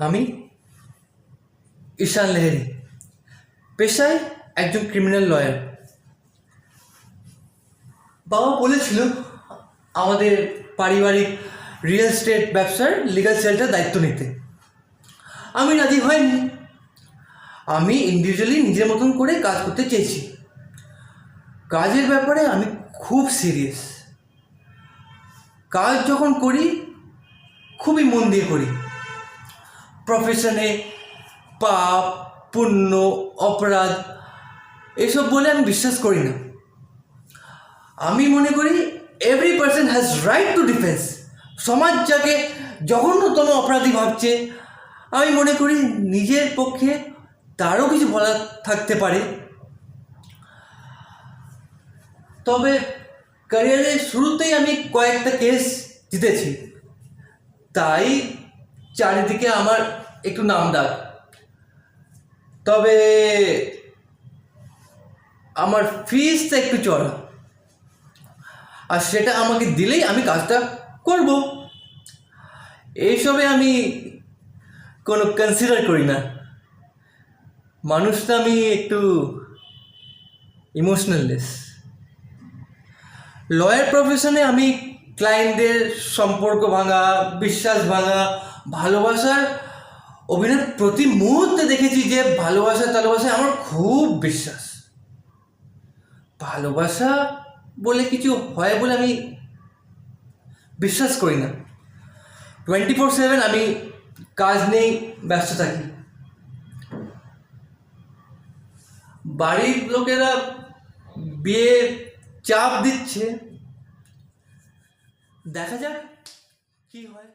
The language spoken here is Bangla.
আমি ঈশান লেহেরি, পেশায় একজন ক্রিমিনাল লয়ার। বাবা বলেছিল আমাদের পারিবারিক রিয়েল এস্টেট ব্যবসার লিগ্যাল সেলটার দায়িত্ব নিতে। আমি রাজি হয়নি। আমি ইন্ডিভিজুয়ালি নিজের মতন করে কাজ করতে চেয়েছি। কাজের ব্যাপারে আমি খুব সিরিয়াস। কাজ যখন করি খুবই মন দিয়ে করি। প্রফেশনে পাপ, পুণ্য, অপরাধ এসব বলে আমি বিশ্বাস করি না। আমি মনে করি every person has right two defence. সমাজ যাকে জঘন্যতম অপরাধী ভাবছে, আমি মনে করি নিজের পক্ষে তারও কিছু বলার থাকতে পারে। তবে ক্যারিয়ারের শুরুতেই আমি কয়েকটা কেস জিতেছি, তাই চারিদিকে আমার একটু নাম ডাক। তবে আমার ফিসটা একটু চড়া, আর সেটা আমাকে দিলেই আমি কাজটা করব। এইসবে আমি কোনো কনসিডার করি না। মানুষটা আমি একটু ইমোশনাললেস। লয়ার প্রফেশনে আমি ক্লায়েন্টদের সম্পর্ক ভাঙা, বিশ্বাস ভাঙা, ভালোবাসার অভিনয় প্রতি মুহূর্তে দেখেছি যে ভালোবাসায় আমার খুব বিশ্বাস। ভালোবাসা বলে কিছু হয় বলে আমি বিশ্বাস করি না। 24/7 আমি কাজ নেই ব্যস্ত থাকি। বাড়ির লোকেরা বিয়ে চাপ দিচ্ছে, দেখা যাক কি হয়।